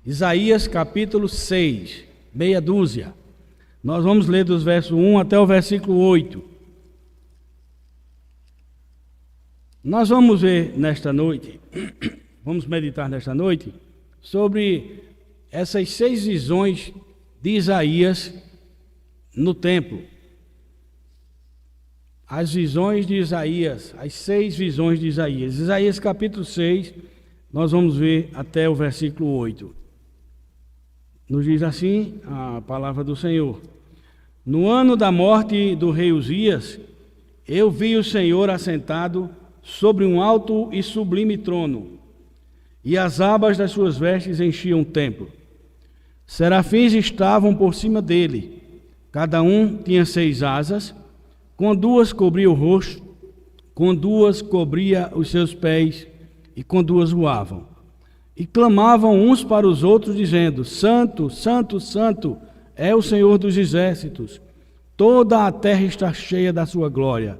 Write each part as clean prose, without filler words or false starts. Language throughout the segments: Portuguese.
Isaías capítulo 6, meia dúzia. Nós vamos ler dos versos 1 até o versículo 8. Nós vamos ver nesta noite, vamos meditar nesta noite, sobre essas 6 visões de Isaías no templo. As visões de Isaías, as 6 visões de Isaías. Isaías capítulo 6, nós vamos ver até o versículo 8. Nos diz assim a palavra do Senhor: No ano da morte do rei Uzias, eu vi o Senhor assentado sobre um alto e sublime trono, e as abas das suas vestes enchiam o templo. Serafins estavam por cima dele, cada um tinha 6 asas, com 2 cobria o rosto, com 2 cobria os seus pés, e com 2 voavam. E clamavam uns para os outros, dizendo: Santo, Santo, Santo é o Senhor dos exércitos, toda a terra está cheia da sua glória.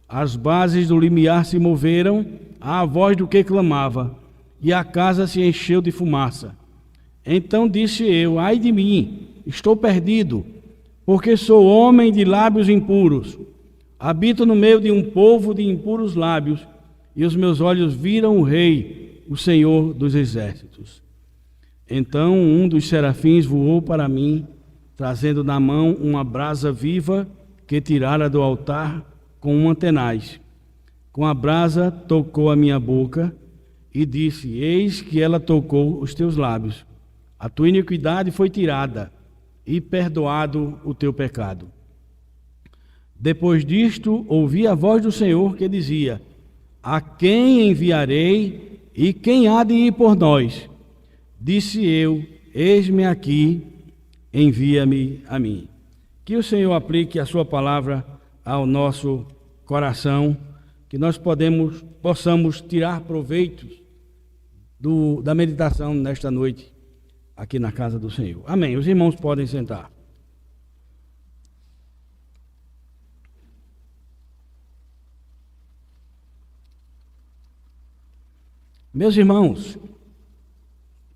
As bases do limiar se moveram à voz do que clamava, e a casa se encheu de fumaça. Então disse eu: Ai de mim, estou perdido, porque sou homem de lábios impuros. Habito no meio de um povo de impuros lábios, e os meus olhos viram o Rei, o Senhor dos exércitos. Então um dos serafins voou para mim, trazendo na mão uma brasa viva que tirara do altar com uma tenaz. Com a brasa tocou a minha boca e disse: Eis que ela tocou os teus lábios. A tua iniquidade foi tirada e perdoado o teu pecado. Depois disto, ouvi a voz do Senhor que dizia: A quem enviarei e quem há de ir por nós? Disse eu: Eis-me aqui, envia-me a mim. Que o Senhor aplique a sua palavra ao nosso coração, que nós possamos tirar proveitos da meditação nesta noite aqui na casa do Senhor. Amém. Os irmãos podem sentar. Meus irmãos,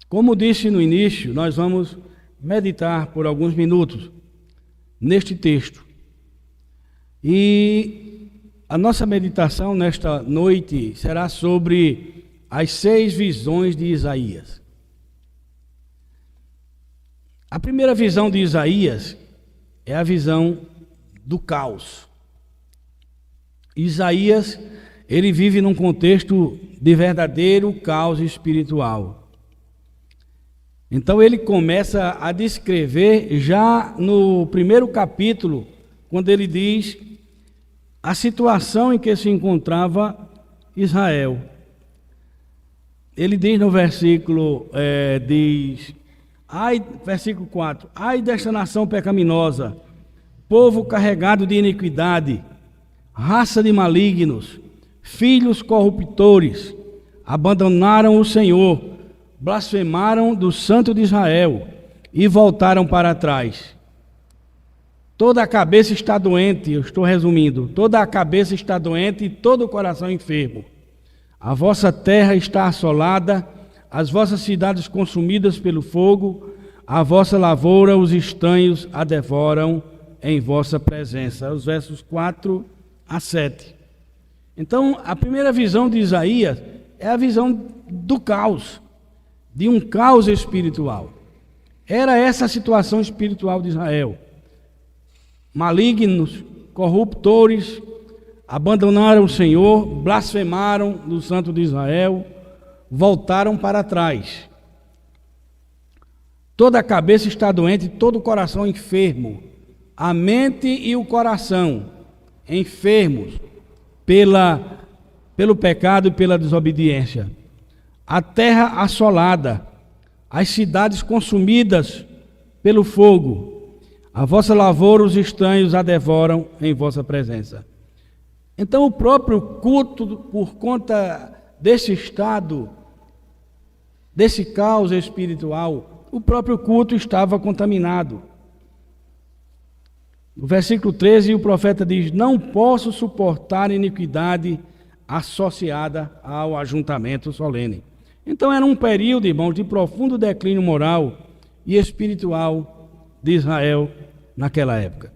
como disse no início, nós vamos meditar por alguns minutos neste texto. E a nossa meditação nesta noite será sobre as 6 visões de Isaías. A primeira visão de Isaías é a visão do caos. Isaías, ele vive num contexto de verdadeiro caos espiritual. Então ele começa a descrever já no primeiro capítulo, quando ele diz a situação em que se encontrava Israel. Ele diz no versículo, versículo 4, Ai desta nação pecaminosa, povo carregado de iniquidade, raça de malignos, filhos corruptores, abandonaram o Senhor, blasfemaram do Santo de Israel e voltaram para trás. Toda a cabeça está doente, eu estou resumindo, toda a cabeça está doente e todo o coração enfermo. A vossa terra está assolada, as vossas cidades consumidas pelo fogo, a vossa lavoura, os estanhos a devoram em vossa presença. Os versos 4 a 7. Então, a primeira visão de Isaías é a visão do caos, de um caos espiritual. Era essa a situação espiritual de Israel. Malignos, corruptores, abandonaram o Senhor, blasfemaram do Santo de Israel, voltaram para trás. Toda a cabeça está doente, todo o coração enfermo. A mente e o coração enfermos pelo pecado e pela desobediência. A terra assolada, as cidades consumidas pelo fogo, a vossa lavoura, os estranhos a devoram em vossa presença. Então o próprio culto, por conta desse estado, desse caos espiritual, o próprio culto estava contaminado. No versículo 13, o profeta diz: Não posso suportar iniquidade associada ao ajuntamento solene. Então era um período, irmãos, de profundo declínio moral e espiritual de Israel naquela época.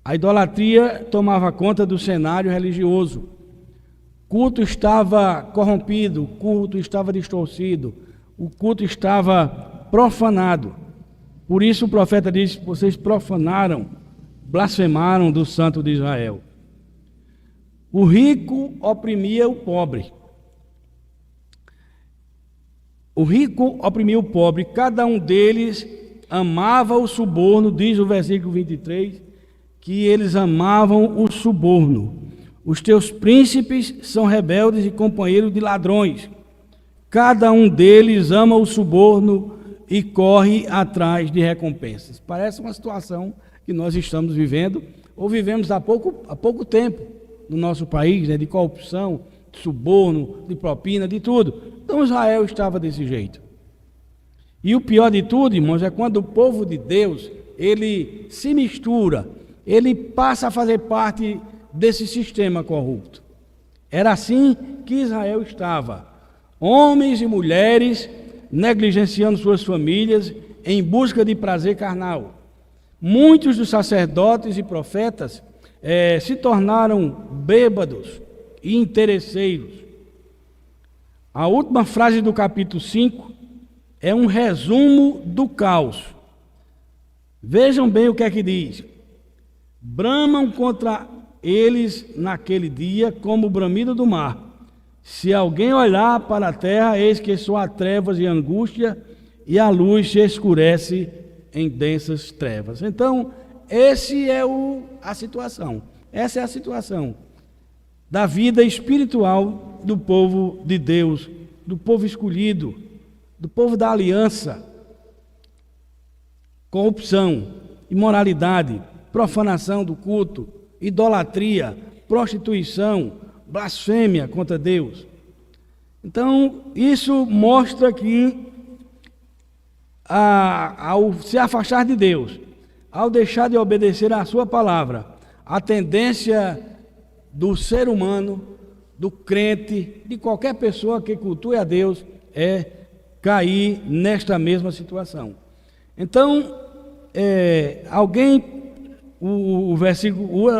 A idolatria tomava conta do cenário religioso. O culto estava corrompido, o culto estava distorcido, o culto estava profanado. Por isso o profeta diz: vocês profanaram, blasfemaram do Santo de Israel. O rico oprimia o pobre. O rico oprimia o pobre, cada um deles amava o suborno, diz o versículo 23, que eles amavam o suborno. Os teus príncipes são rebeldes e companheiros de ladrões. Cada um deles ama o suborno e corre atrás de recompensas. Parece uma situação que nós estamos vivendo, ou vivemos há pouco tempo no nosso país, né, de corrupção, de suborno, de propina, de tudo. Então Israel estava desse jeito. E o pior de tudo, irmãos, é quando o povo de Deus, ele se mistura, ele passa a fazer parte desse sistema corrupto. Era assim que Israel estava. Homens e mulheres negligenciando suas famílias em busca de prazer carnal. Muitos dos sacerdotes e profetas se tornaram bêbados e interesseiros. A última frase do capítulo 5 é um resumo do caos. Vejam bem o que é que diz. Bramam contra eles naquele dia como o bramido do mar. Se alguém olhar para a terra, eis que só há trevas e angústia, e a luz se escurece em densas trevas. Então, essa é a situação da vida espiritual do povo de Deus, do povo escolhido, do povo da aliança. Corrupção, imoralidade, profanação do culto, idolatria, prostituição, blasfêmia contra Deus. Então, isso mostra que ao se afastar de Deus, ao deixar de obedecer à sua palavra, a tendência do ser humano, do crente, de qualquer pessoa que cultue a Deus, é cair nesta mesma situação. Então, a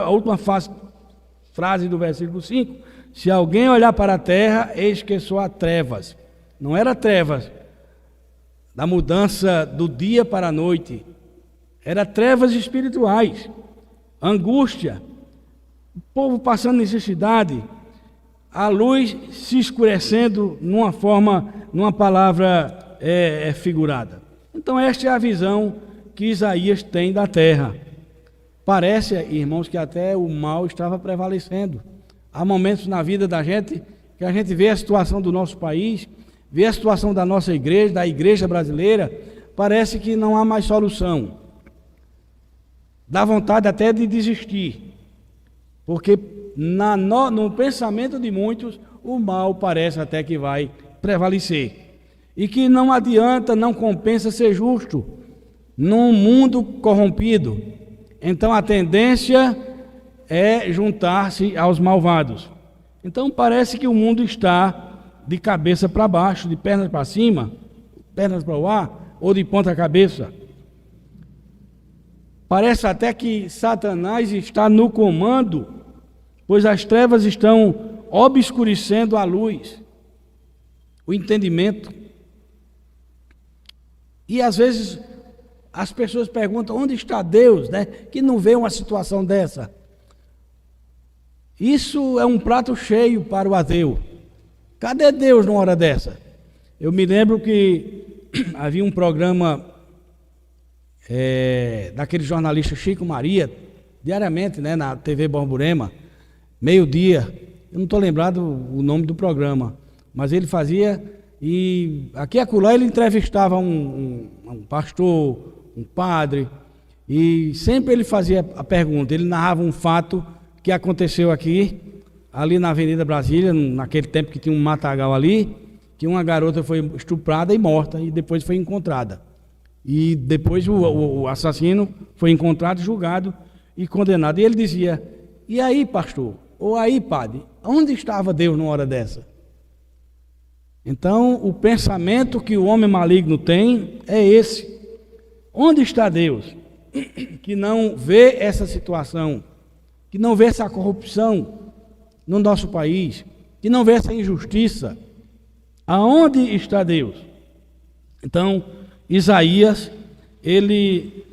última frase do versículo 5, se alguém olhar para a terra, eis que só há trevas. Não era trevas da mudança do dia para a noite, era trevas espirituais, angústia, o povo passando necessidade, a luz se escurecendo numa palavra figurada. Então esta é a visão que Isaías tem da terra. Parece, irmãos, que até o mal estava prevalecendo. Há momentos na vida da gente que a gente vê a situação do nosso país, vê a situação da nossa igreja, da igreja brasileira, parece que não há mais solução. Dá vontade até de desistir, porque no pensamento de muitos, o mal parece até que vai prevalecer. E que não adianta, não compensa ser justo num mundo corrompido. Então a tendência é juntar-se aos malvados. Então parece que o mundo está de cabeça para baixo, de pernas para cima, pernas para o ar, ou de ponta cabeça. Parece até que Satanás está no comando, pois as trevas estão obscurecendo a luz, o entendimento. E às vezes as pessoas perguntam: onde está Deus, né, que não vê uma situação dessa? Isso é um prato cheio para o ateu. Cadê Deus numa hora dessa? Eu me lembro que havia um programa daquele jornalista Chico Maria, diariamente, né, na TV Borborema, meio-dia. Eu não estou lembrado o nome do programa, mas ele fazia, e aqui e acolá ele entrevistava um pastor, um padre, e sempre ele fazia a pergunta, ele narrava um fato que aconteceu aqui, ali na Avenida Brasília, naquele tempo que tinha um matagal ali, que uma garota foi estuprada e morta, e depois foi encontrada. E depois o assassino foi encontrado, julgado e condenado. E ele dizia: e aí, pastor? Ou aí, padre? Onde estava Deus numa hora dessa? Então, o pensamento que o homem maligno tem é esse: onde está Deus? Que não vê essa situação, que não vê essa corrupção no nosso país, que não vê essa injustiça. Aonde está Deus? Então, Isaías, ele,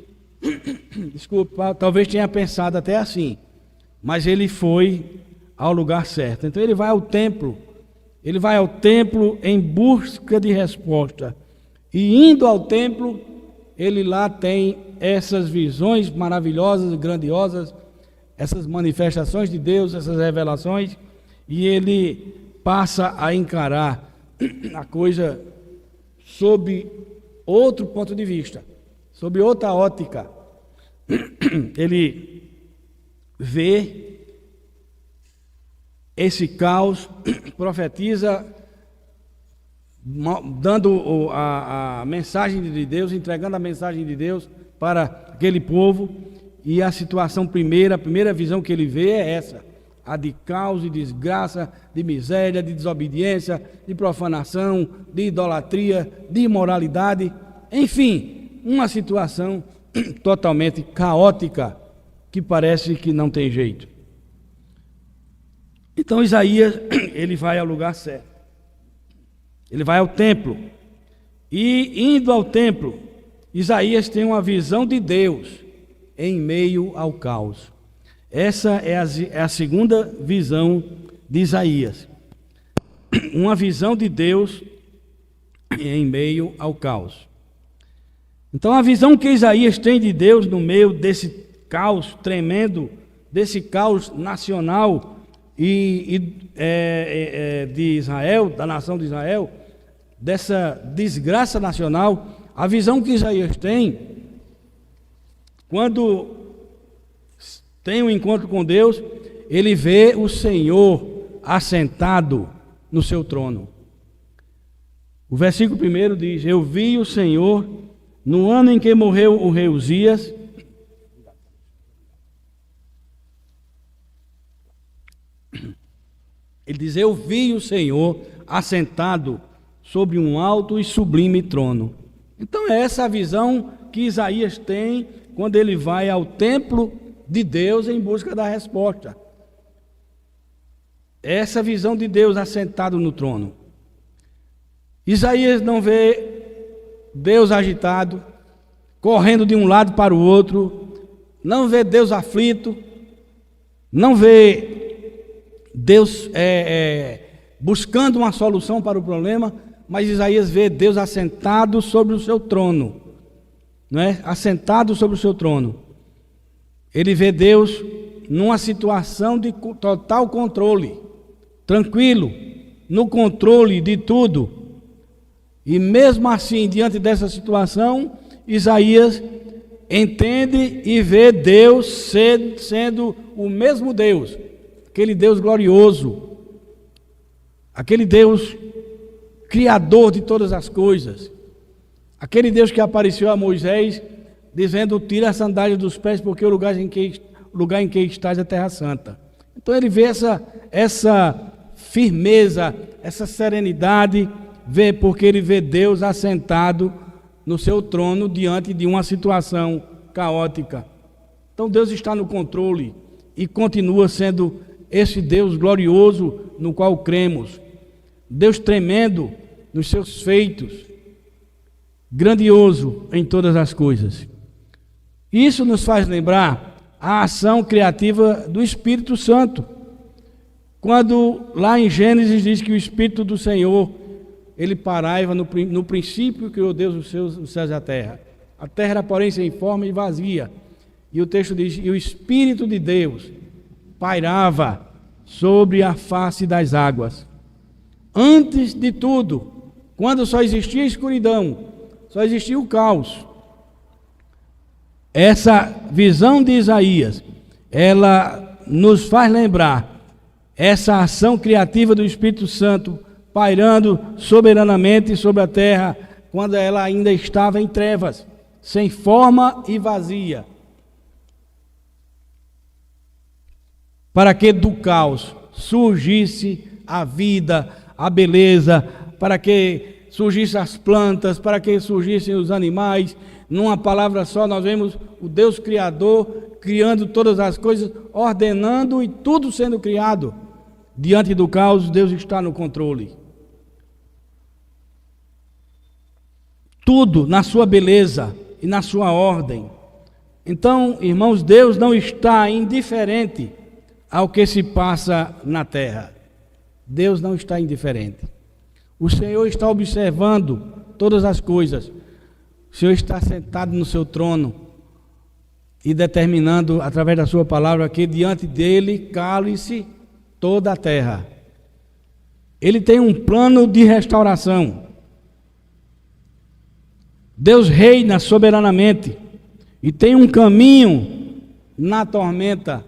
desculpa, talvez tenha pensado até assim, mas ele foi ao lugar certo. Então ele vai ao templo em busca de resposta. E indo ao templo, ele lá tem essas visões maravilhosas e grandiosas, essas manifestações de Deus, essas revelações, e ele passa a encarar a coisa sob outro ponto de vista, sob outra ótica. Ele vê esse caos, profetiza, dando a mensagem de Deus, entregando a mensagem de Deus para aquele povo, e a situação a primeira visão que ele vê é essa: a de caos, de desgraça, de miséria, de desobediência, de profanação, de idolatria, de imoralidade, enfim, uma situação totalmente caótica, que parece que não tem jeito. Então Isaías, ele vai ao lugar certo, ele vai ao templo, e indo ao templo, Isaías tem uma visão de Deus em meio ao caos. Essa é a segunda visão de Isaías, uma visão de Deus em meio ao caos. Então a visão que Isaías tem de Deus no meio desse caos tremendo, desse caos nacional de Israel, da nação de Israel, dessa desgraça nacional, a visão que Isaías tem, quando tem um encontro com Deus, ele vê o Senhor assentado no seu trono. O versículo 1 diz: eu vi o Senhor no ano em que morreu o rei Uzias. Ele diz: eu vi o Senhor assentado sobre um alto e sublime trono. Então é essa a visão que Isaías tem quando ele vai ao templo de Deus em busca da resposta. Essa visão de Deus assentado no trono. Isaías não vê Deus agitado, correndo de um lado para o outro, não vê Deus aflito, não vê Deus buscando uma solução para o problema, mas Isaías vê Deus assentado sobre o seu trono, não é? Assentado sobre o seu trono. Ele vê Deus numa situação de total controle, tranquilo, no controle de tudo. E mesmo assim, diante dessa situação, Isaías entende e vê Deus sendo o mesmo Deus, aquele Deus glorioso, aquele Deus criador de todas as coisas, aquele Deus que apareceu a Moisés dizendo: tira a sandália dos pés, porque o lugar em que estás é terra santa. Então ele vê essa firmeza, essa serenidade, porque ele vê Deus assentado no seu trono diante de uma situação caótica. Então Deus está no controle e continua sendo esse Deus glorioso no qual cremos, Deus tremendo nos seus feitos, grandioso em todas as coisas. Isso nos faz lembrar a ação criativa do Espírito Santo, quando lá em Gênesis diz que o Espírito do Senhor, ele pairava no princípio criou Deus os céus e a terra era porém sem forma e vazia, e o texto diz: e o Espírito de Deus pairava sobre a face das águas. Antes de tudo, quando só existia escuridão, só existia o caos, essa visão de Isaías, ela nos faz lembrar essa ação criativa do Espírito Santo pairando soberanamente sobre a terra, quando ela ainda estava em trevas, sem forma e vazia, para que do caos surgisse a vida, a beleza, para que surgissem as plantas, para que surgissem os animais. Numa palavra só, nós vemos o Deus Criador criando todas as coisas, ordenando e tudo sendo criado. Diante do caos, Deus está no controle. Tudo na sua beleza e na sua ordem. Então, irmãos, Deus não está indiferente ao que se passa na terra. Deus não está indiferente. O Senhor está observando todas as coisas. O Senhor está sentado no seu trono e determinando, através da sua palavra, que diante dele cale-se toda a terra. Ele tem um plano de restauração. Deus reina soberanamente e tem um caminho na tormenta,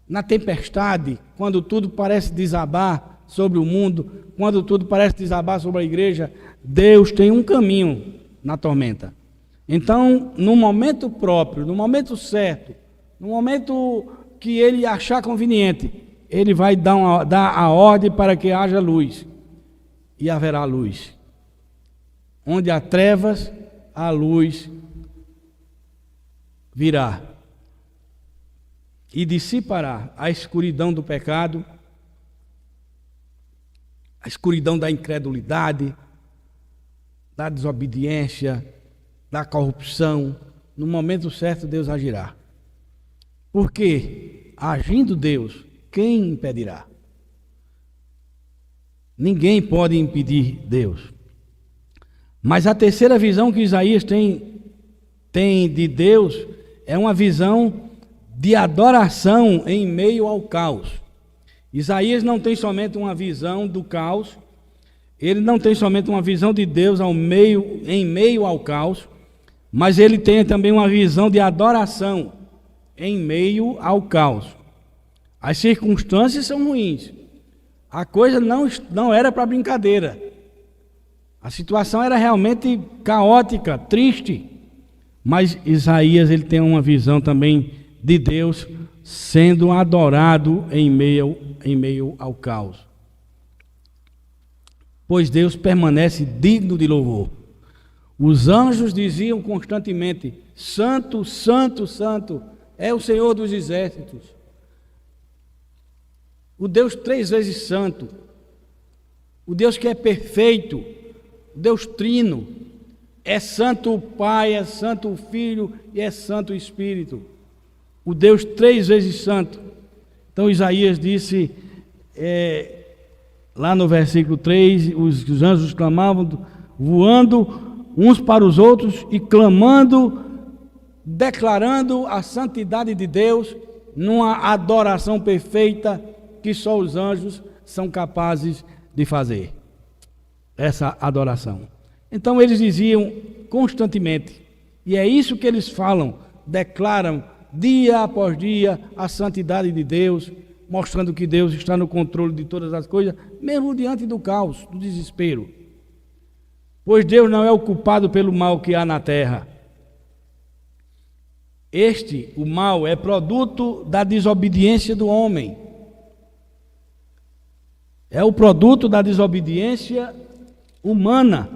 na tempestade, quando tudo parece desabar sobre o mundo, quando tudo parece desabar sobre a igreja. Deus tem um caminho na tormenta. Então, no momento próprio, no momento certo, no momento que ele achar conveniente, ele vai dar a ordem para que haja luz, e haverá luz. Onde há trevas, a luz virá e dissipará a escuridão do pecado, a escuridão da incredulidade, da desobediência, da corrupção. No momento certo, Deus agirá. Porque, agindo Deus, quem impedirá? Ninguém pode impedir Deus. Mas a terceira visão que Isaías tem de Deus é uma visão de adoração em meio ao caos. Isaías não tem somente uma visão do caos, ele não tem somente uma visão de Deus em meio ao caos, mas ele tem também uma visão de adoração em meio ao caos. As circunstâncias são ruins, a coisa não era para brincadeira, a situação era realmente caótica, triste, mas Isaías ele tem uma visão também de Deus sendo adorado em meio ao caos. Pois Deus permanece digno de louvor. Os anjos diziam constantemente: Santo, Santo, Santo é o Senhor dos exércitos. O Deus 3 vezes santo, o Deus que é perfeito, o Deus trino, é santo o Pai, é santo o Filho e é santo o Espírito. O Deus 3 vezes santo. Então Isaías disse, lá no versículo 3, os anjos clamavam, voando uns para os outros e clamando, declarando a santidade de Deus numa adoração perfeita que só os anjos são capazes de fazer. Essa adoração. Então eles diziam constantemente, e é isso que eles falam, declaram dia após dia a santidade de Deus, mostrando que Deus está no controle de todas as coisas, mesmo diante do caos, do desespero. Pois Deus não é o culpado pelo mal que há na terra. O mal, é produto da desobediência do homem. É o produto da desobediência humana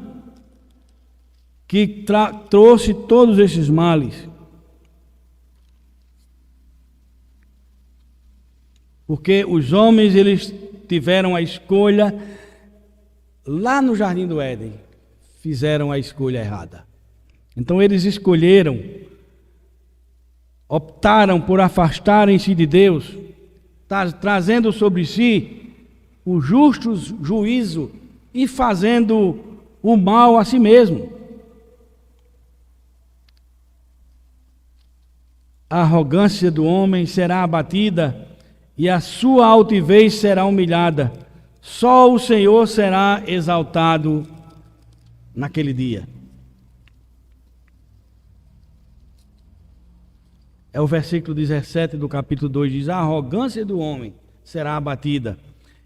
que trouxe todos esses males. Porque os homens, eles tiveram a escolha lá no Jardim do Éden, fizeram a escolha errada. Então eles optaram por afastarem-se de Deus, trazendo sobre si o justo juízo e fazendo o mal a si mesmo. A arrogância do homem será abatida e a sua altivez será humilhada. Só o Senhor será exaltado naquele dia. É o versículo 17 do capítulo 2, diz: a arrogância do homem será abatida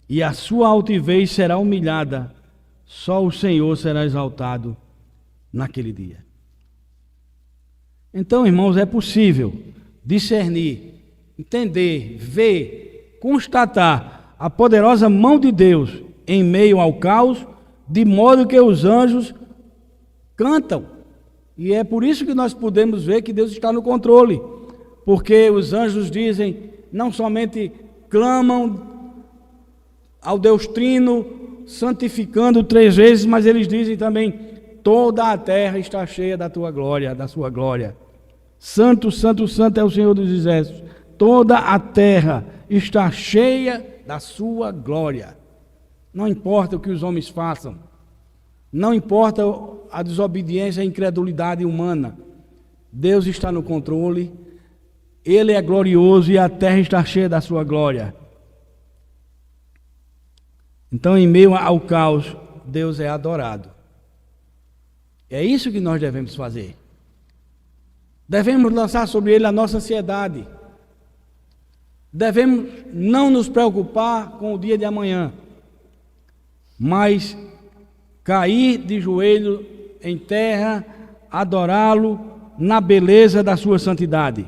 e a sua altivez será humilhada. Só o Senhor será exaltado naquele dia. Então, irmãos, é possível discernir, entender, ver, constatar a poderosa mão de Deus em meio ao caos, de modo que os anjos cantam. E é por isso que nós podemos ver que Deus está no controle, porque os anjos dizem, não somente clamam ao Deus Trino, santificando 3 vezes, mas eles dizem também, toda a terra está cheia da tua glória, da sua glória. Santo, santo, santo é o Senhor dos Exércitos. Toda a terra está cheia da sua glória. Não importa o que os homens façam, não importa a desobediência e a incredulidade humana, Deus está no controle, Ele é glorioso e a terra está cheia da sua glória. Então, em meio ao caos, Deus é adorado. É isso que nós devemos fazer. Devemos lançar sobre Ele a nossa ansiedade. Devemos não nos preocupar com o dia de amanhã, mas cair de joelho em terra, adorá-lo na beleza da sua santidade.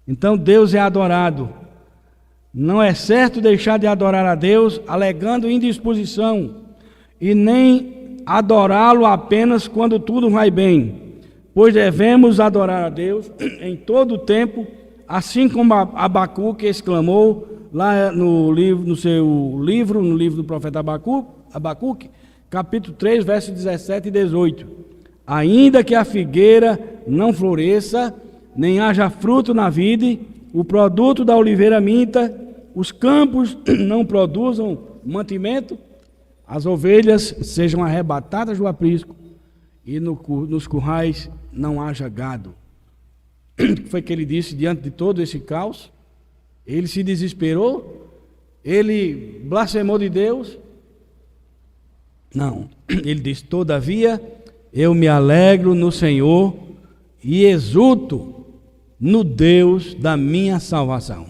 Então Deus é adorado. Não é certo deixar de adorar a Deus alegando indisposição e nem adorá-lo apenas quando tudo vai bem, pois devemos adorar a Deus em todo o tempo, assim como Abacuque exclamou lá no livro do profeta Abacuque, capítulo 3, versos 17 e 18. Ainda que a figueira não floresça, nem haja fruto na vide, o produto da oliveira minta, os campos não produzam mantimento, as ovelhas sejam arrebatadas do aprisco, e nos currais não haja gado. O que foi que ele disse diante de todo esse caos? Ele se desesperou? Ele blasfemou de Deus? Não, ele disse, todavia eu me alegro no Senhor e exulto no Deus da minha salvação.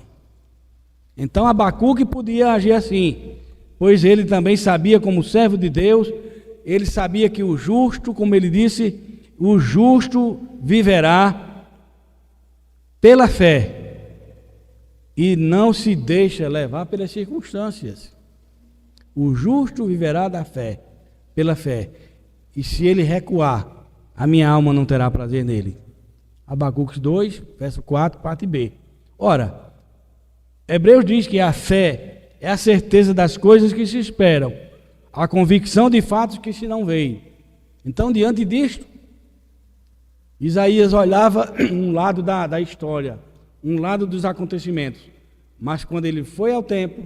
Então Abacuque podia agir assim, pois ele também sabia, como servo de Deus, ele sabia que o justo, como ele disse, o justo viverá pela fé e não se deixa levar pelas circunstâncias. O justo viverá da fé, pela fé, e se ele recuar, a minha alma não terá prazer nele. Abacuque 2, verso 4, parte B. Ora, Hebreus diz que a fé é a certeza das coisas que se esperam, a convicção de fatos que se não veem. Então, diante disto, Isaías olhava um lado da história, um lado dos acontecimentos, mas quando ele foi ao templo,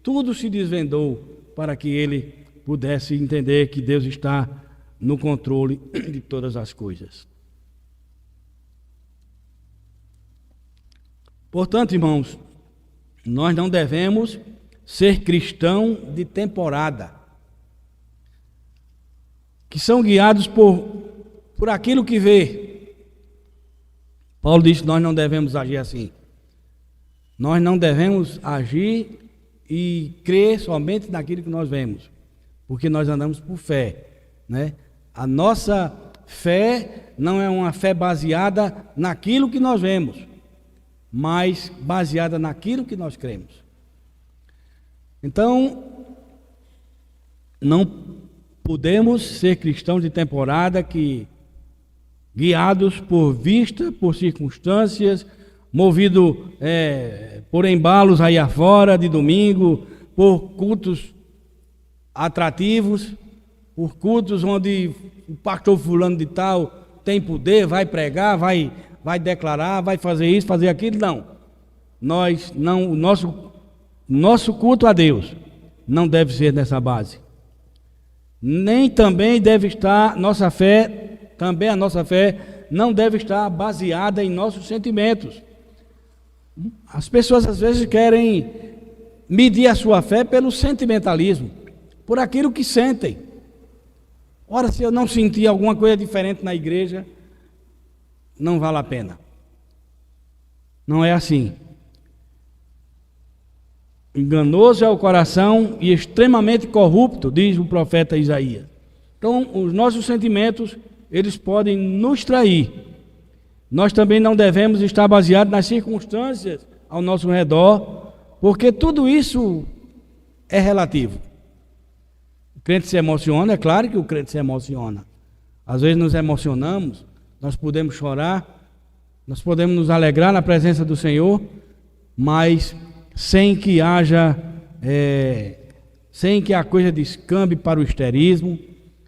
tudo se desvendou para que ele pudesse entender que Deus está no controle de todas as coisas. Portanto, irmãos, nós não devemos ser cristão de temporada, que são guiados por aquilo que vê. Paulo diz que nós não devemos agir assim. Nós não devemos agir e crer somente naquilo que nós vemos, porque nós andamos por fé, né? A nossa fé não é uma fé baseada naquilo que nós vemos, mas baseada naquilo que nós cremos. Então, não podemos ser cristãos de temporada guiados por vista, por circunstâncias, movido por embalos aí afora de domingo, por cultos atrativos, por cultos onde o pastor fulano de tal tem poder, vai pregar, vai declarar, vai fazer isso, fazer aquilo. Não. O nosso culto a Deus não deve ser nessa base. Nem também deve estar a nossa fé não deve estar baseada em nossos sentimentos. As pessoas às vezes querem medir a sua fé pelo sentimentalismo, por aquilo que sentem. Ora, se eu não sentir alguma coisa diferente na igreja, não vale a pena. Não é assim. Enganoso é o coração e extremamente corrupto, diz o profeta Isaías. Então, os nossos sentimentos, eles podem nos trair. Nós também não devemos estar baseados nas circunstâncias ao nosso redor, porque tudo isso é relativo. O crente se emociona, é claro que o crente se emociona. Às vezes nos emocionamos, nós podemos chorar, nós podemos nos alegrar na presença do Senhor, mas sem que haja, sem que a coisa descambe para o histerismo,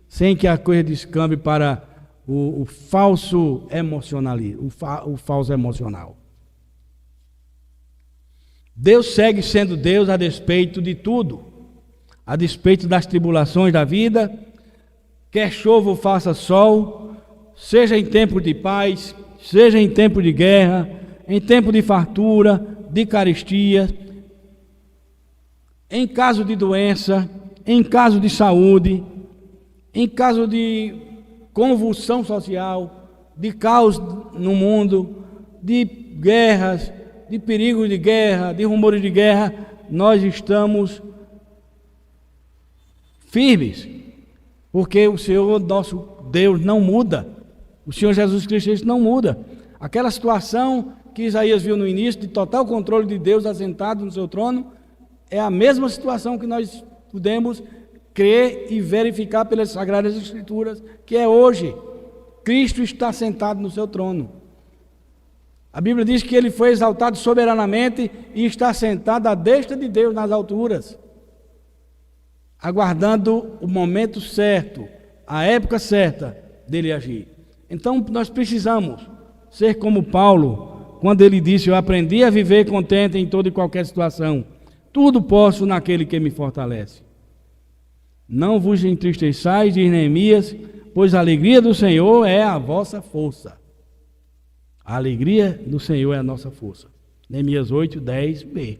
sem que a coisa descambe para o falso emocionalismo, o falso emocional. Deus segue sendo Deus a despeito de tudo, a despeito das tribulações da vida, quer chova ou faça sol, seja em tempo de paz, seja em tempo de guerra, em tempo de fartura, de carestia, em caso de doença, em caso de saúde, em caso de convulsão social, de caos no mundo, de guerras, de perigos de guerra, de rumores de guerra, nós estamos firmes, porque o Senhor, nosso Deus, não muda. O Senhor Jesus Cristo não muda. Aquela situação que Isaías viu no início, de total controle de Deus assentado no seu trono, é a mesma situação que nós podemos crer e verificar pelas Sagradas Escrituras, que é hoje. Cristo está sentado no seu trono. A Bíblia diz que ele foi exaltado soberanamente e está sentado à destra de Deus nas alturas, aguardando o momento certo, a época certa dele agir. Então nós precisamos ser como Paulo, quando ele disse: eu aprendi a viver contente em toda e qualquer situação, tudo posso naquele que me fortalece. Não vos entristeçais, diz Neemias, pois a alegria do Senhor é a vossa força. A alegria do Senhor é a nossa força. Neemias 8, 10b.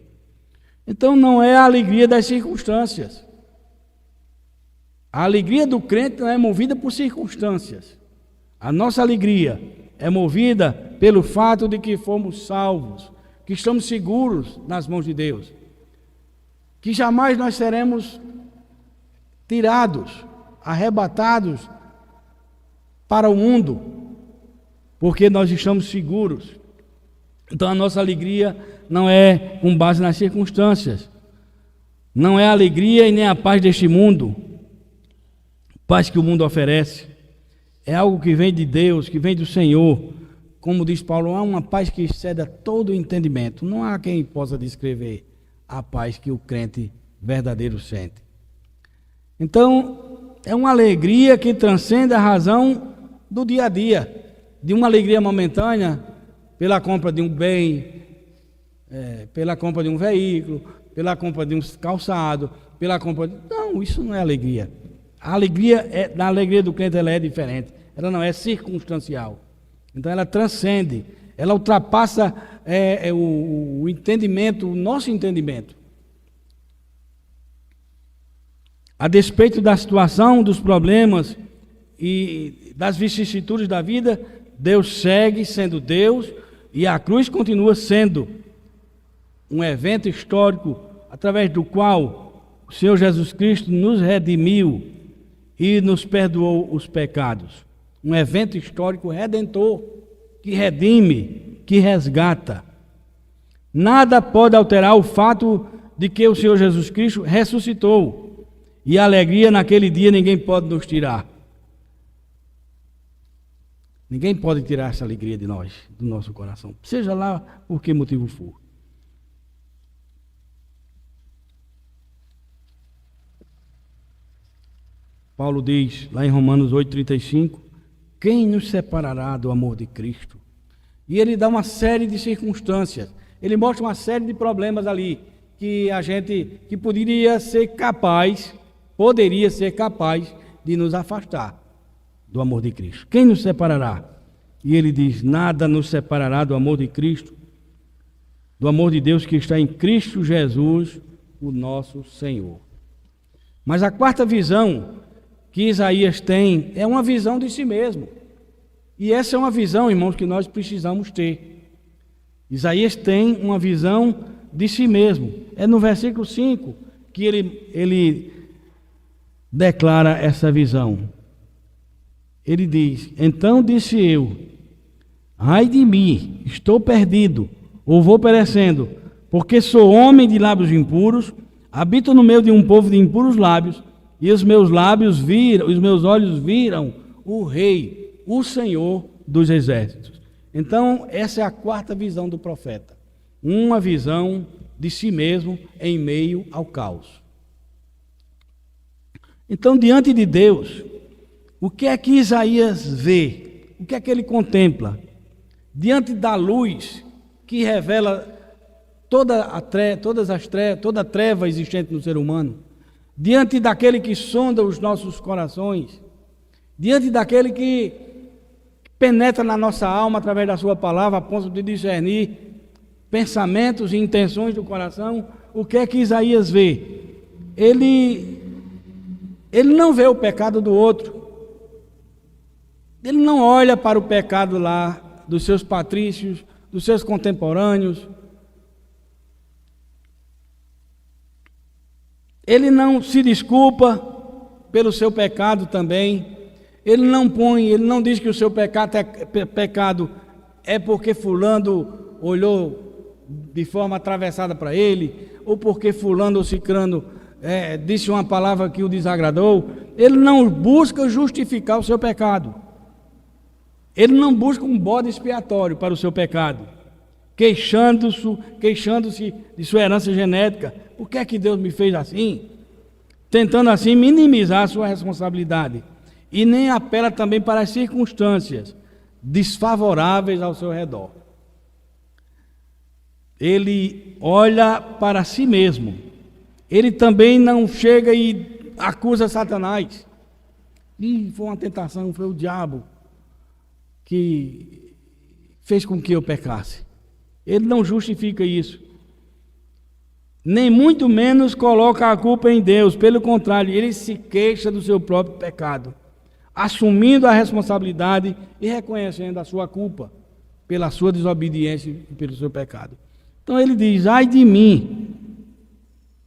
Então não é a alegria das circunstâncias. A alegria do crente não é movida por circunstâncias. A nossa alegria é movida pelo fato de que fomos salvos, que estamos seguros nas mãos de Deus, que jamais nós seremos tirados, arrebatados para o mundo, porque nós estamos seguros. Então a nossa alegria não é com base nas circunstâncias, não é a alegria e nem a paz deste mundo, paz que o mundo oferece. É algo que vem de Deus, que vem do Senhor. Como diz Paulo, há uma paz que excede a todo o entendimento. Não há quem possa descrever a paz que o crente verdadeiro sente. Então, é uma alegria que transcende a razão do dia a dia, de uma alegria momentânea pela compra de um bem, pela compra de um veículo, pela compra de um calçado, pela compra de... Não, isso não é alegria. A alegria do crente ela é diferente, ela não é circunstancial. Então ela transcende, ela ultrapassa o entendimento, o nosso entendimento. A despeito da situação, dos problemas e das vicissitudes da vida, Deus segue sendo Deus e a cruz continua sendo um evento histórico através do qual o Senhor Jesus Cristo nos redimiu e nos perdoou os pecados. Um evento histórico redentor, que redime, que resgata. Nada pode alterar o fato de que o Senhor Jesus Cristo ressuscitou. E a alegria naquele dia ninguém pode nos tirar. Ninguém pode tirar essa alegria de nós, do nosso coração, seja lá por que motivo for. Paulo diz, lá em Romanos 8,35, quem nos separará do amor de Cristo? E ele dá uma série de circunstâncias, ele mostra uma série de problemas ali, que poderia ser capaz de nos afastar do amor de Cristo. Quem nos separará? E ele diz, nada nos separará do amor de Cristo, do amor de Deus que está em Cristo Jesus, o nosso Senhor. Mas a quarta visão que Isaías tem é uma visão de si mesmo. E essa é uma visão, irmãos, que nós precisamos ter. Isaías tem uma visão de si mesmo. É no versículo 5 que ele declara essa visão. Ele diz, então disse eu, ai de mim, estou perdido, ou vou perecendo, porque sou homem de lábios impuros, habito no meio de um povo de impuros lábios, e os meus olhos viram o Rei, o Senhor dos Exércitos. Então, essa é a quarta visão do profeta. Uma visão de si mesmo em meio ao caos. Então, diante de Deus, o que é que Isaías vê? O que é que ele contempla? Diante da luz que revela toda a treva existente no ser humano, diante daquele que sonda os nossos corações, diante daquele que penetra na nossa alma através da sua palavra, a ponto de discernir pensamentos e intenções do coração, o que é que Isaías vê? Ele não vê o pecado do outro, ele não olha para o pecado lá dos seus patrícios, dos seus contemporâneos, ele não se desculpa pelo seu pecado também, ele não diz que o seu pecado é porque fulano olhou de forma atravessada para ele, ou porque fulano ou cicrano disse uma palavra que o desagradou. Ele não busca justificar o seu pecado, ele não busca um bode expiatório para o seu pecado, queixando-se de sua herança genética. Por que é que Deus me fez assim? Tentando assim minimizar a sua responsabilidade. E nem apela também para as circunstâncias desfavoráveis ao seu redor. Ele olha para si mesmo. Ele também não chega e acusa Satanás. E foi uma tentação, foi o diabo que fez com que eu pecasse. Ele não justifica isso. Nem muito menos coloca a culpa em Deus. Pelo contrário, ele se queixa do seu próprio pecado, assumindo a responsabilidade e reconhecendo a sua culpa pela sua desobediência e pelo seu pecado. Então ele diz: ai de mim,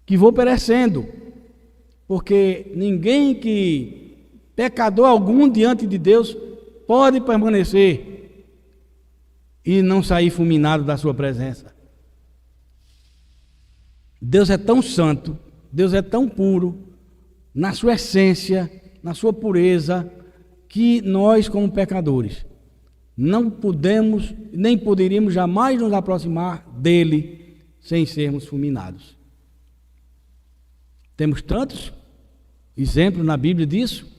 que vou perecendo, porque pecador algum diante de Deus pode permanecer e não sair fulminado da sua presença. Deus é tão santo, Deus é tão puro, na sua essência, na sua pureza, que nós, como pecadores, não podemos, nem poderíamos jamais nos aproximar dele sem sermos fulminados. Temos tantos exemplos na Bíblia disso.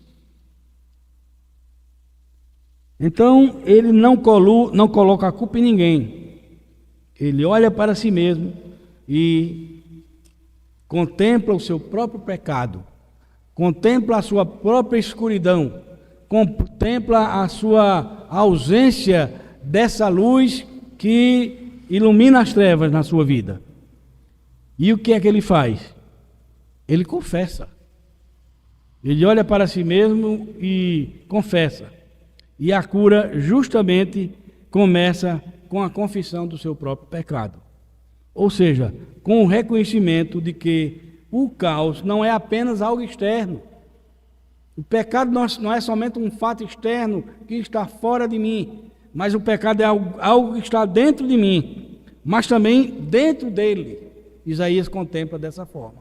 Então, ele não coloca a culpa em ninguém. Ele olha para si mesmo e contempla o seu próprio pecado, contempla a sua própria escuridão, contempla a sua ausência dessa luz que ilumina as trevas na sua vida. E o que é que ele faz? Ele confessa. Ele olha para si mesmo e confessa. E a cura justamente começa com a confissão do seu próprio pecado. Ou seja, com o reconhecimento de que o caos não é apenas algo externo. O pecado não é somente um fato externo que está fora de mim, mas o pecado é algo que está dentro de mim, mas também dentro dele. Isaías contempla dessa forma.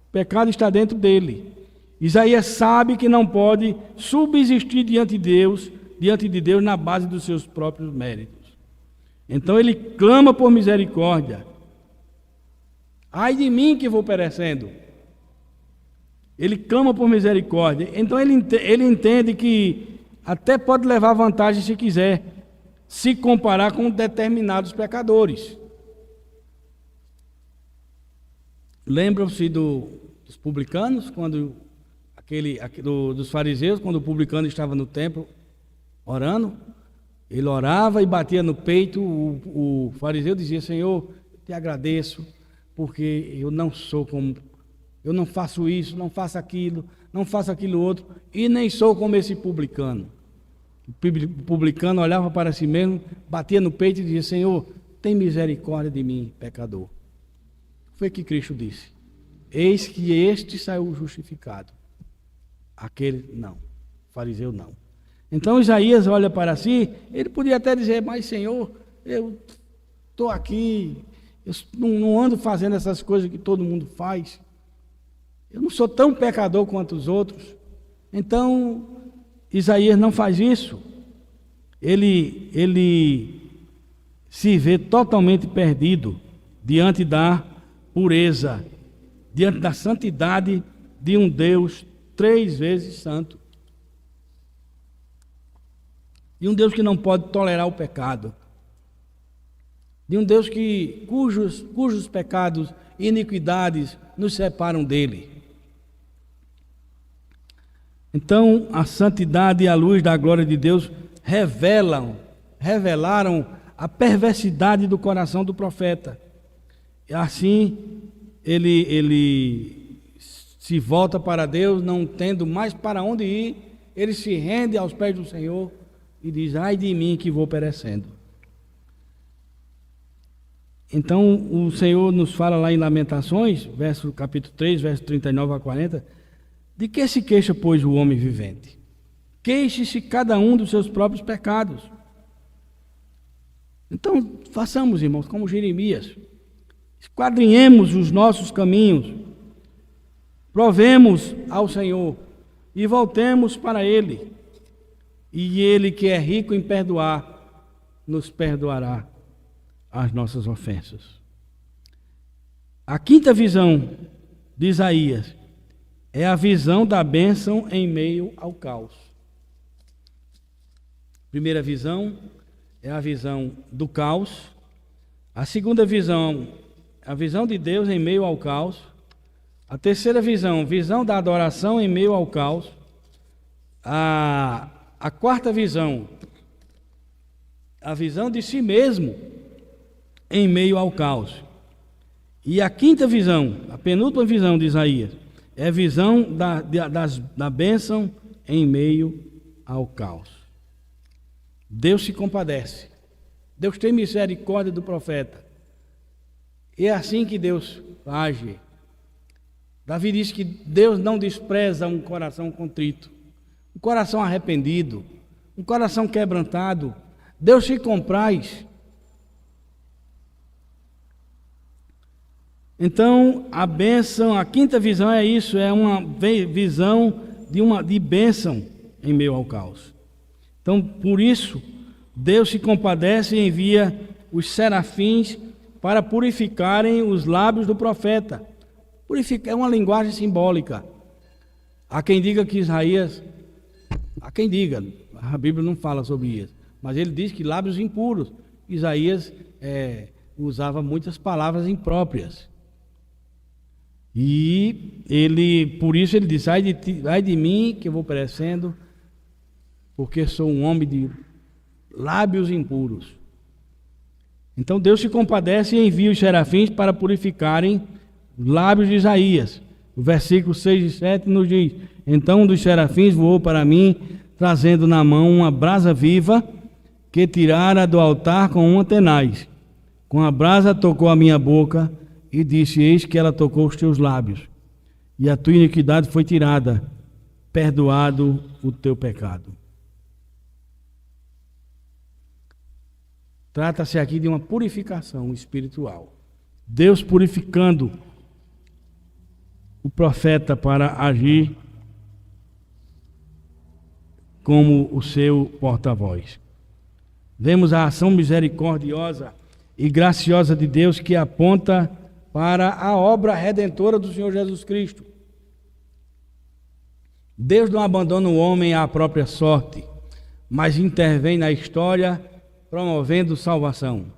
O pecado está dentro dele. Isaías sabe que não pode subsistir diante de Deus na base dos seus próprios méritos. Então ele clama por misericórdia. Ai de mim que vou perecendo. Ele clama por misericórdia. Então ele entende que até pode levar vantagem se quiser, se comparar com determinados pecadores. Lembram-se dos publicanos, dos fariseus, quando o publicano estava no templo orando? Ele orava e batia no peito. O fariseu dizia: Senhor, te agradeço, porque eu não faço isso, não faço aquilo outro, e nem sou como esse publicano. O publicano olhava para si mesmo, batia no peito e dizia: Senhor, tem misericórdia de mim, pecador. Foi que Cristo disse: eis que este saiu justificado, aquele não, o fariseu não. Então Isaías olha para si, ele podia até dizer: mas Senhor, eu estou aqui, Eu não ando fazendo essas coisas que todo mundo faz. Eu não sou tão pecador quanto os outros. Então, Isaías não faz isso. Ele se vê totalmente perdido diante da pureza, diante da santidade de um Deus 3 vezes santo. De um Deus que não pode tolerar o pecado. De um Deus cujos pecados e iniquidades nos separam dele. Então, a santidade e a luz da glória de Deus revelaram a perversidade do coração do profeta. E assim, ele se volta para Deus, não tendo mais para onde ir, ele se rende aos pés do Senhor e diz: ai de mim que vou perecendo. Então, o Senhor nos fala lá em Lamentações, capítulo 3, verso 39 a 40, de que se queixa, pois, o homem vivente? Queixe-se cada um dos seus próprios pecados. Então, façamos, irmãos, como Jeremias, esquadrinhemos os nossos caminhos, provemos ao Senhor e voltemos para Ele. E Ele, que é rico em perdoar, nos perdoará as nossas ofensas. A quinta visão de Isaías é a visão da bênção em meio ao caos. Primeira visão é a visão do caos. A segunda visão, a visão de Deus em meio ao caos. A terceira visão, visão da adoração em meio ao caos. A quarta visão, a visão de si mesmo em meio ao caos. E a quinta visão, a penúltima visão de Isaías, é a visão da bênção em meio ao caos. Deus se compadece. Deus tem misericórdia do profeta. E é assim que Deus age. Davi diz que Deus não despreza um coração contrito, um coração arrependido, um coração quebrantado. Deus se compraz. Então, a bênção, a quinta visão é isso, é uma visão de bênção em meio ao caos. Então, por isso, Deus se compadece e envia os serafins para purificarem os lábios do profeta. Purificar é uma linguagem simbólica. Há quem diga que Isaías, há quem diga, a Bíblia não fala sobre isso, mas ele diz que lábios impuros. Isaías usava muitas palavras impróprias. E por isso ele diz: ai de mim que eu vou perecendo, porque sou um homem de lábios impuros. Então Deus se compadece e envia os serafins para purificarem os lábios de Isaías. O versículo 6 e 7 nos diz: então um dos serafins voou para mim, trazendo na mão uma brasa viva que tirara do altar com uma tenaz. Com a brasa tocou a minha boca e disse: eis que ela tocou os teus lábios, e a tua iniquidade foi tirada, perdoado o teu pecado. Trata-se aqui de uma purificação espiritual. Deus purificando o profeta para agir como o seu porta-voz. Vemos a ação misericordiosa e graciosa de Deus que aponta para a obra redentora do Senhor Jesus Cristo. Deus não abandona o homem à própria sorte, mas intervém na história, promovendo salvação.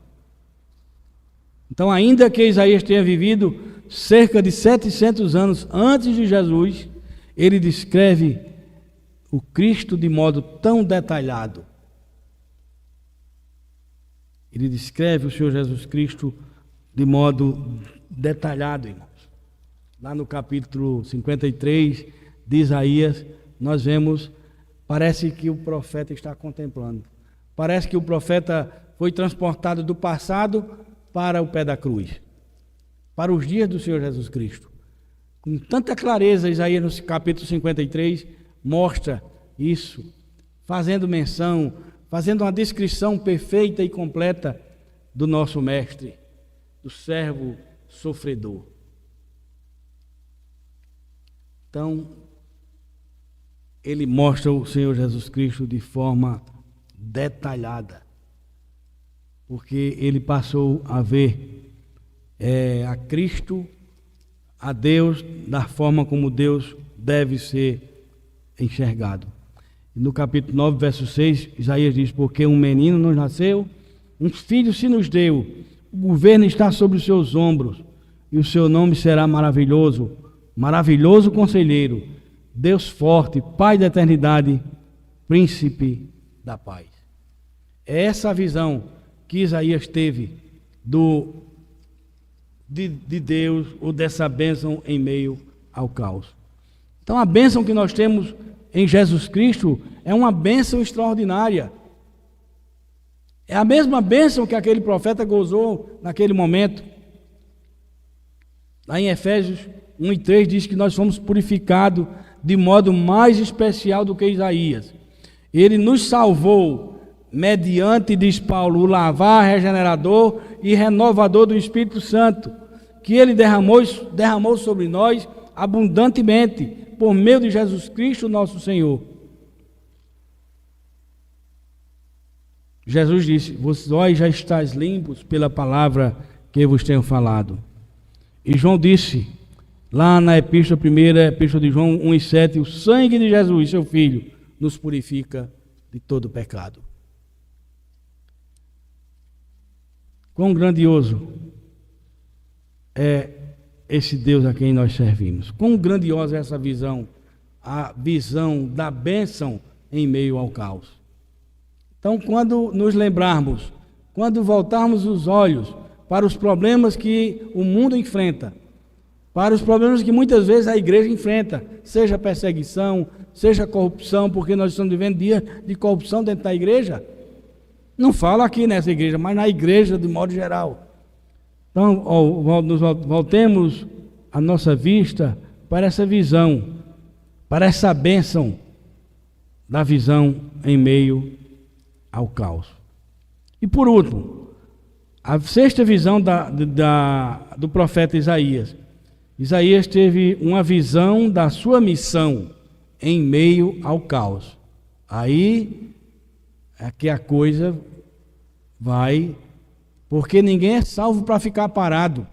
Então, ainda que Isaías tenha vivido cerca de 700 anos antes de Jesus, ele descreve o Cristo de modo tão detalhado. Ele descreve o Senhor Jesus Cristo de modo detalhado, irmãos. Lá no capítulo 53 de Isaías, nós vemos, parece que o profeta está contemplando. Parece que o profeta foi transportado do passado para o pé da cruz, para os dias do Senhor Jesus Cristo. Com tanta clareza, Isaías, no capítulo 53, mostra isso, fazendo menção, fazendo uma descrição perfeita e completa do nosso Mestre. do servo sofredor. Então, ele mostra o Senhor Jesus Cristo de forma detalhada, porque ele passou a ver a Cristo, a Deus, da forma como Deus deve ser enxergado. No capítulo 9, verso 6, Isaías diz: porque um menino nos nasceu, um filho se nos deu, o governo está sobre os seus ombros, e o seu nome será maravilhoso, maravilhoso conselheiro, Deus forte, Pai da eternidade, príncipe da paz. É essa a visão que Isaías teve de Deus, ou dessa bênção em meio ao caos. Então a bênção que nós temos em Jesus Cristo é uma bênção extraordinária. É a mesma bênção que aquele profeta gozou naquele momento. Lá em Efésios 1:3 diz que nós fomos purificados de modo mais especial do que Isaías. Ele nos salvou mediante, diz Paulo, o lavar regenerador e renovador do Espírito Santo, que ele derramou sobre nós abundantemente, por meio de Jesus Cristo, nosso Senhor. Jesus disse: vós já estáis limpos pela palavra que vos tenho falado. E João disse, lá na primeira epístola de João 1:7, o sangue de Jesus, seu Filho, nos purifica de todo pecado. Quão grandioso é esse Deus a quem nós servimos. Quão grandiosa é essa visão, a visão da bênção em meio ao caos. Então, quando nos lembrarmos, quando voltarmos os olhos para os problemas que o mundo enfrenta, para os problemas que muitas vezes a igreja enfrenta, seja perseguição, seja corrupção, porque nós estamos vivendo dias de corrupção dentro da igreja. Não falo aqui nessa igreja, mas na igreja de modo geral. Então, voltemos a nossa vista para essa visão, para essa bênção da visão em meio ao caos. E por último, a sexta visão do profeta Isaías. Isaías teve uma visão da sua missão em meio ao caos. Aí é que a coisa vai, porque ninguém é salvo para ficar parado.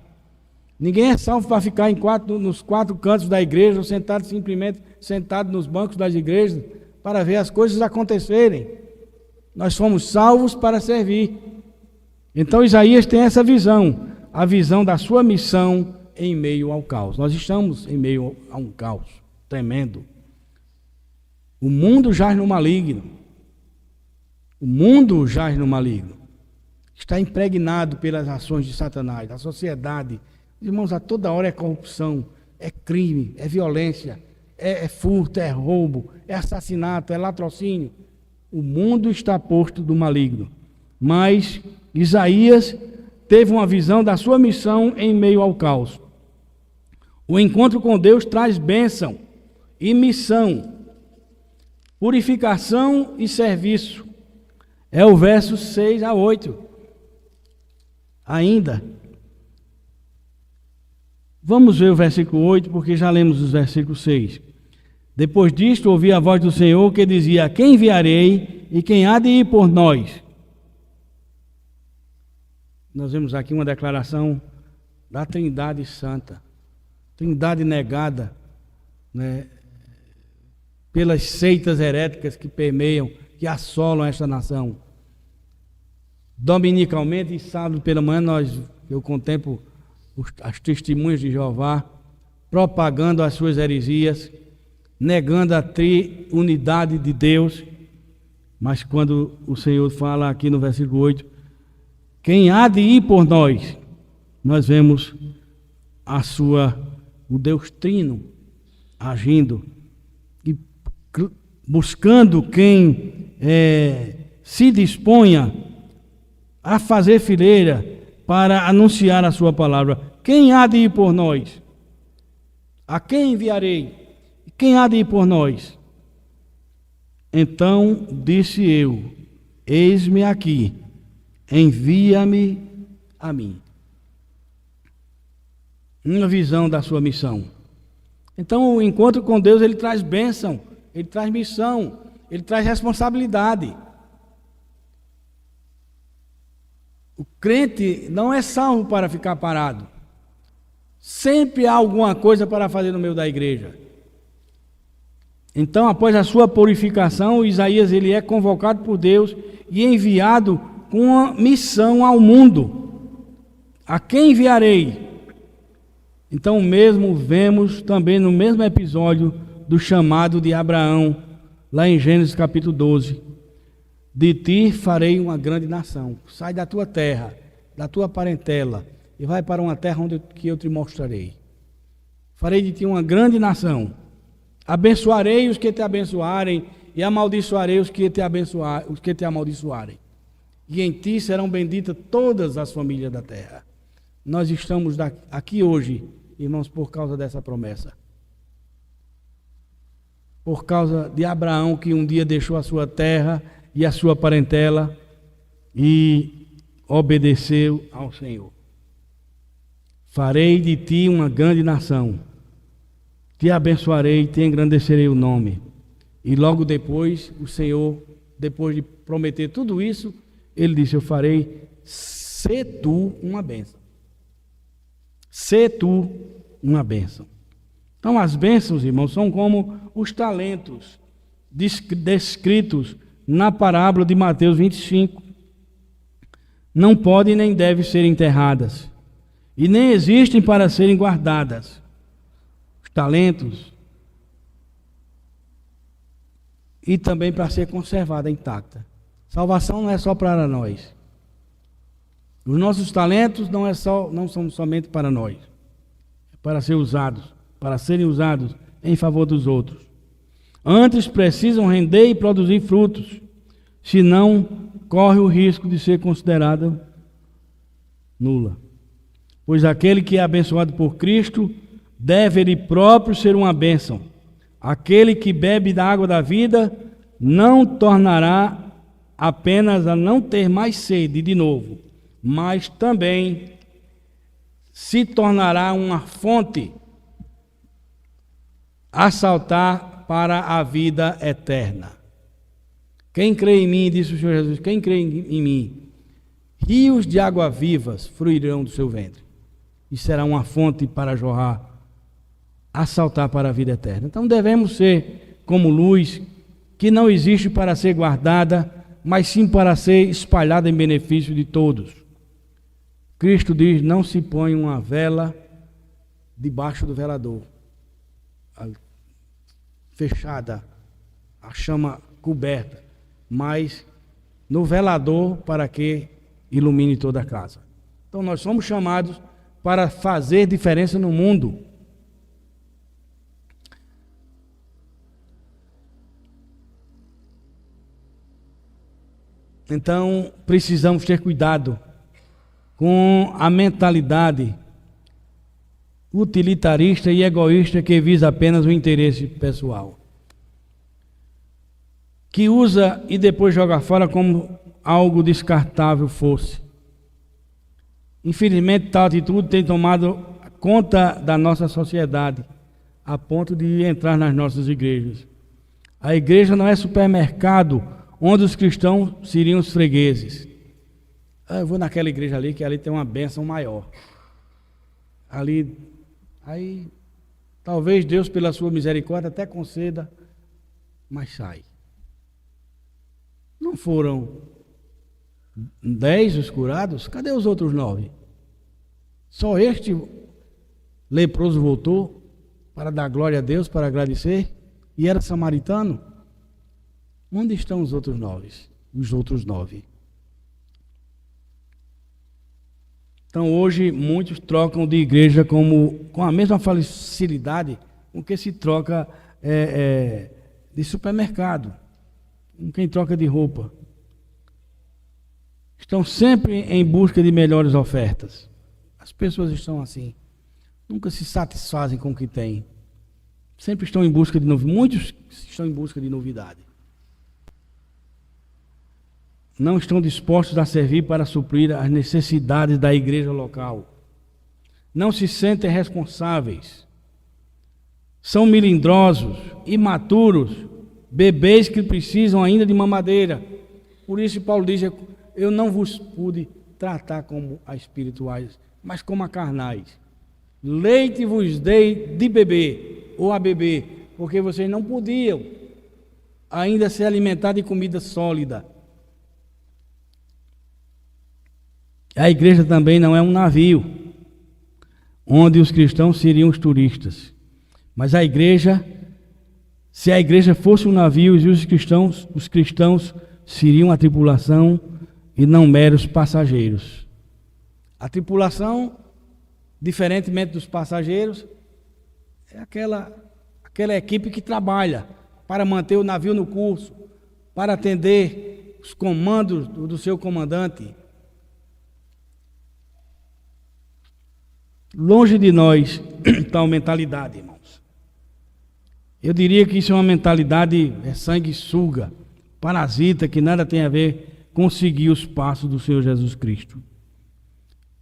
Ninguém é salvo para ficar nos quatro cantos da igreja, ou simplesmente sentado nos bancos das igrejas, para ver as coisas acontecerem. Nós fomos salvos para servir. Então Isaías tem essa visão, a visão da sua missão em meio ao caos. Nós estamos em meio a um caos tremendo. O mundo jaz no maligno. O mundo jaz no maligno. Está impregnado pelas ações de Satanás. A sociedade, irmãos, a toda hora é corrupção, é crime, é violência, é furto, é roubo, é assassinato, é latrocínio. O mundo está posto do maligno. Mas Isaías teve uma visão da sua missão em meio ao caos. O encontro com Deus traz bênção e missão, purificação e serviço. É o verso 6-8. Ainda. Vamos ver o versículo 8, porque já lemos os versículos 6. Depois disto, ouvi a voz do Senhor que dizia: a quem enviarei e quem há de ir por nós? Nós vemos aqui uma declaração da Trindade Santa, Trindade negada, né, pelas seitas heréticas que permeiam, que assolam esta nação. Dominicalmente e sábado pela manhã eu contemplo as testemunhas de Jeová, propagando as suas heresias, negando a triunidade de Deus. Mas quando o Senhor fala aqui no versículo 8, quem há de ir por nós, nós vemos o Deus Trino agindo e buscando quem se disponha a fazer fileira para anunciar a sua palavra. Quem há de ir por nós? A quem enviarei? Quem há de ir por nós? Então disse eu: eis-me aqui, envia-me a mim. uma visão da sua missão. Então, o encontro com Deus, ele traz bênção, ele traz missão, ele traz responsabilidade. O crente não é salvo para ficar parado. Sempre há alguma coisa para fazer no meio da igreja. Então, após a sua purificação, Isaías ele é convocado por Deus e enviado com uma missão ao mundo. A quem enviarei? Então, mesmo vemos também no mesmo episódio do chamado de Abraão, lá em Gênesis capítulo 12. De ti farei uma grande nação. Sai da tua terra, da tua parentela, e vai para uma terra que eu te mostrarei. Farei de ti uma grande nação. Abençoarei os que te abençoarem, e amaldiçoarei os que te amaldiçoarem. E em ti serão benditas todas as famílias da terra. Nós estamos aqui hoje, irmãos, por causa dessa promessa. Por causa de Abraão, que um dia deixou a sua terra e a sua parentela e obedeceu ao Senhor. Farei de ti uma grande nação, te abençoarei e te engrandecerei o nome. E logo depois, o Senhor, depois de prometer tudo isso, ele disse: eu farei ser tu uma bênção. Ser tu uma bênção. Então, as bênçãos, irmãos, são como os talentos descritos na parábola de Mateus 25. Não podem nem devem ser enterradas, e nem existem para serem guardadas. Os talentos, e também para ser conservada intacta. Salvação não é só para nós. Os nossos talentos não são somente para nós, é para serem usados em favor dos outros. Antes precisam render e produzir frutos, senão corre o risco de ser considerada nula. Pois aquele que é abençoado por Cristo deve ele próprio ser uma bênção. Aquele que bebe da água da vida não tornará apenas a não ter mais sede de novo, mas também se tornará uma fonte a saltar para a vida eterna. Quem crê em mim, disse o Senhor Jesus, quem crê em mim, rios de água vivas fluirão do seu ventre, e será uma fonte para jorrar, a saltar para a vida eterna. Então devemos ser como luz, que não existe para ser guardada, mas sim para ser espalhada em benefício de todos. Cristo diz: não se põe uma vela debaixo do velador, fechada, a chama coberta, mas no velador para que ilumine toda a casa. Então nós somos chamados para fazer diferença no mundo. Então precisamos ter cuidado com a mentalidade utilitarista e egoísta que visa apenas o interesse pessoal, que usa e depois joga fora como algo descartável fosse. Infelizmente, tal atitude tem tomado conta da nossa sociedade, a ponto de entrar nas nossas igrejas. A igreja não é supermercado onde os cristãos seriam os fregueses. Eu vou naquela igreja ali, que ali tem uma bênção maior. Aí, talvez Deus, pela sua misericórdia, até conceda, mas sai. Não foram 10 os curados? Cadê os outros 9? Só este leproso voltou para dar glória a Deus, para agradecer, e era samaritano? Onde estão os outros 9? Os outros 9. Então hoje muitos trocam de igreja com a mesma facilidade com que se troca de supermercado, com quem troca de roupa. Estão sempre em busca de melhores ofertas. As pessoas estão assim, nunca se satisfazem com o que têm. Sempre estão em busca de novidade. Muitos estão em busca de novidade. Não estão dispostos a servir para suprir as necessidades da igreja local. não se sentem responsáveis, são melindrosos, imaturos, bebês que precisam ainda de mamadeira. Por isso Paulo diz: eu não vos pude tratar como a espirituais, mas como a carnais. Leite vos dei de beber, ou a beber, porque vocês não podiam ainda se alimentar de comida sólida. A igreja também não é um navio, onde os cristãos seriam os turistas. Mas a igreja, se a igreja fosse um navio, e os cristãos seriam a tripulação e não meros passageiros. A tripulação, diferentemente dos passageiros, é aquela equipe que trabalha para manter o navio no curso, para atender os comandos do seu comandante. Longe de nós tal mentalidade, irmãos. Eu diria que isso é uma mentalidade sanguessuga, parasita, que nada tem a ver com seguir os passos do Senhor Jesus Cristo.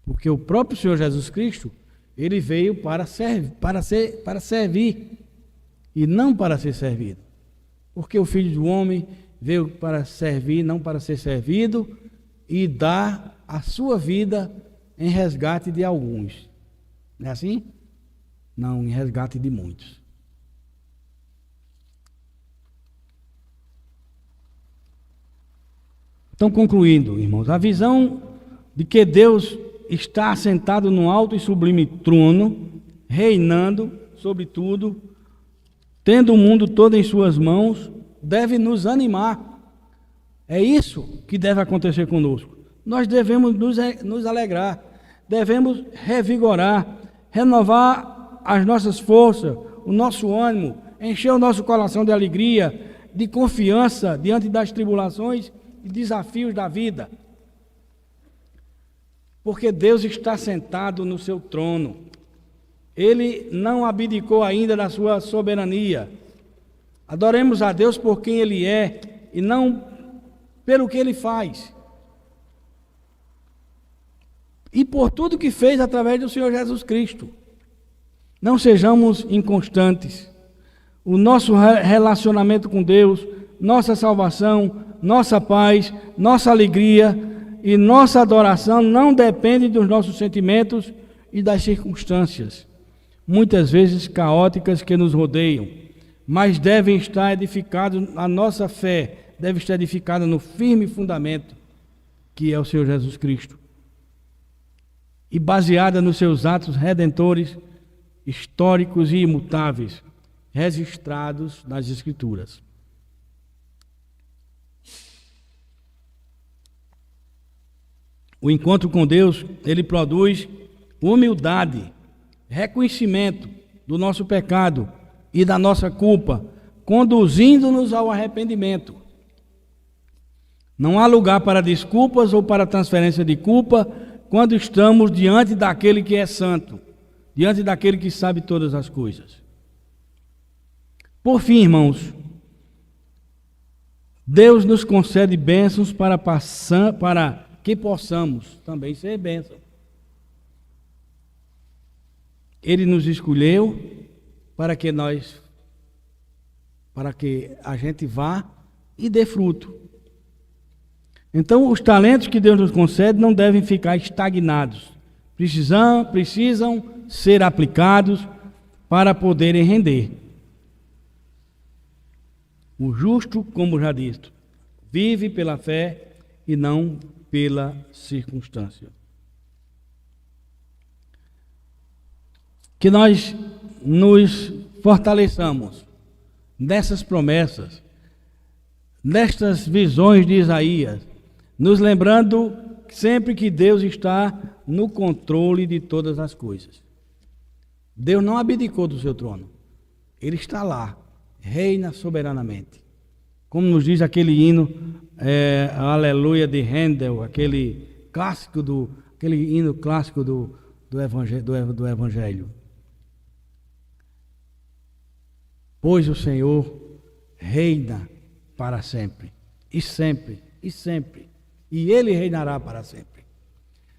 Porque o próprio Senhor Jesus Cristo, ele veio para servir e não para ser servido. Porque o Filho do Homem veio para servir, não para ser servido, e dar a sua vida em resgate de alguns. Não é assim? Não, em resgate de muitos. Então, concluindo, irmãos, a visão de que Deus está assentado num alto e sublime trono, reinando sobre tudo, tendo o mundo todo em suas mãos, deve nos animar. É isso que deve acontecer conosco. Nós devemos nos alegrar, devemos revigorar, renovar as nossas forças, o nosso ânimo, encher o nosso coração de alegria, de confiança diante das tribulações e desafios da vida. Porque Deus está sentado no seu trono. Ele não abdicou ainda da sua soberania. Adoremos a Deus por quem Ele é e não pelo que Ele faz. E por tudo que fez através do Senhor Jesus Cristo. Não sejamos inconstantes. O nosso relacionamento com Deus, nossa salvação, nossa paz, nossa alegria e nossa adoração não depende dos nossos sentimentos e das circunstâncias, muitas vezes caóticas, que nos rodeiam, mas devem estar edificados, a nossa fé deve estar edificada no firme fundamento que é o Senhor Jesus Cristo, e baseada nos seus atos redentores, históricos e imutáveis, registrados nas Escrituras. O encontro com Deus, ele produz humildade, reconhecimento do nosso pecado e da nossa culpa, conduzindo-nos ao arrependimento. Não há lugar para desculpas ou para transferência de culpa quando estamos diante daquele que é santo, diante daquele que sabe todas as coisas. Por fim, irmãos, Deus nos concede bênçãos para que possamos também ser bênção. Ele nos escolheu para que a gente vá e dê fruto. Então, os talentos que Deus nos concede não devem ficar estagnados. Precisam ser aplicados para poderem render. O justo, como já disse, vive pela fé e não pela circunstância. Que nós nos fortaleçamos nessas promessas, nestas visões de Isaías, nos lembrando sempre que Deus está no controle de todas as coisas. Deus não abdicou do seu trono. Ele está lá, reina soberanamente. Como nos diz aquele hino, Aleluia de Handel, aquele hino clássico do Evangelho. Pois o Senhor reina para sempre, e sempre, e sempre, e Ele reinará para sempre.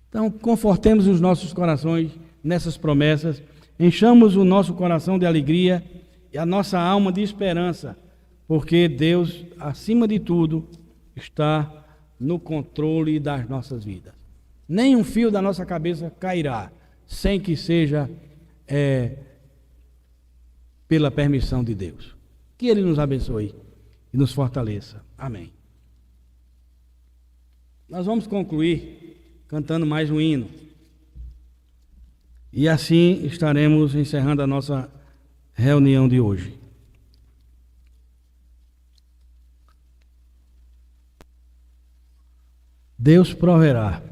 Então, confortemos os nossos corações nessas promessas, enchamos o nosso coração de alegria e a nossa alma de esperança, porque Deus, acima de tudo, está no controle das nossas vidas. Nem um fio da nossa cabeça cairá, sem que seja pela permissão de Deus. Que Ele nos abençoe e nos fortaleça. Amém. Nós vamos concluir cantando mais um hino. E assim estaremos encerrando a nossa reunião de hoje. Deus proverá.